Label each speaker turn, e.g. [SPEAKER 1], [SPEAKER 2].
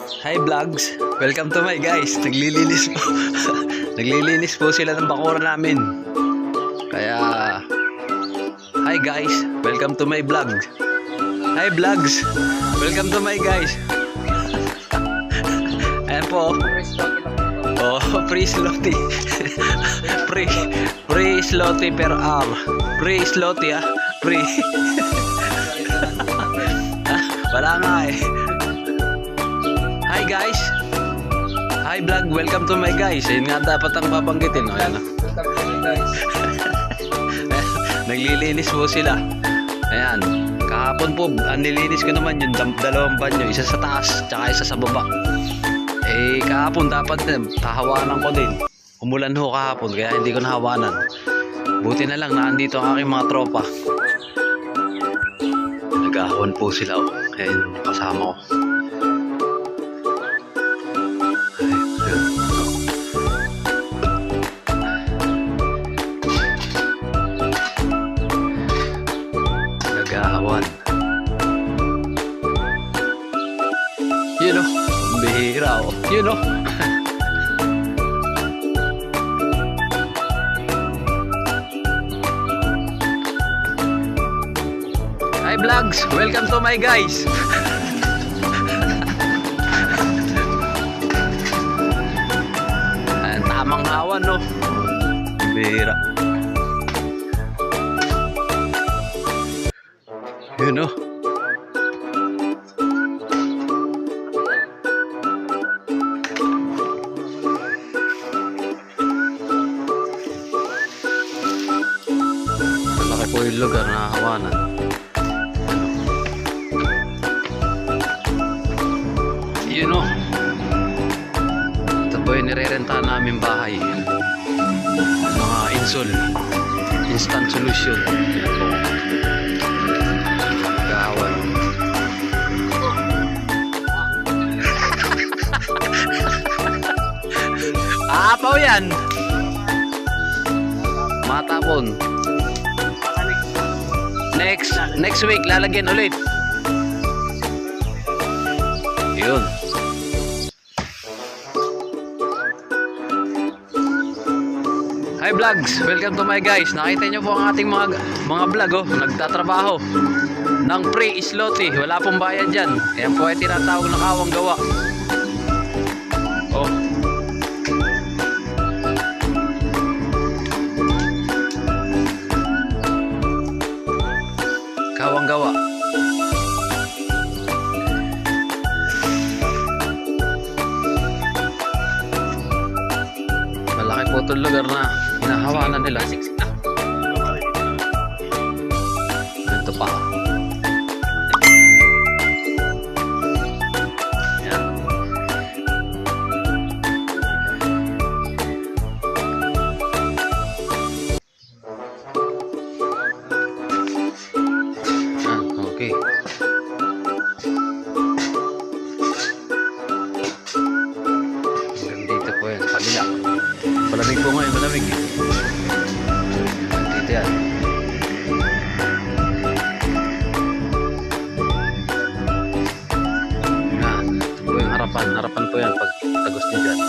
[SPEAKER 1] Hi vlogs, welcome to my guys. Naglilinis po. Naglilinis po sila ng bakura namin. Kaya hi guys, welcome to my vlog. Hi vlogs, welcome to my guys. Ayan po. Oh, free slotty. Free slotty per hour. Free slotty ah. Free. Wala nga eh. Hi guys. Hi vlog, welcome to my guys. Yun nga dapat ang babanggitin. Ayan, naglilinis po sila. Ayan. Kahapon po, ang nilinis ko naman yung dalawang banyo. Isa sa taas, tsaka isa sa baba. Eh, kahapon dapat hahawanan ko din. Umulan ho kahapon, kaya hindi ko nahawanan. Buti na lang, naandito ang aking mga tropa. Nag-ahon po sila. Oh. Ayan, kasama ko. Nag-ahon. Yun o, bihira o. Yun o. Hi vlogs, welcome to my guys. Ayan, tamang hawan no. Bihira. Yun o. Malaki po yung lugar na hawanan. Yun o. Ito po yung nirerentahan namin bahay. Mga insol. Instant solution. Gawan. Aapaw yan. Matapon. Next week lalagyan ulit. Yun. Hi vlogs, welcome to my guys. Nakita nyo po ang ating mga vlog oh, nagtatrabaho ng free slotty. Wala pong bayad dyan. Ayan po ay tinatawag na kawang gawa. Oh. Kawang gawa. Malaki po itong lugar na hinahawanan nila. Ito pa. Yan. Okay. Dito po yan, kabila. Malamig po ngayon, malamig. Dito yan. Yan, ito po yung harapan. Harapan po yan pag tagos nyo dyan.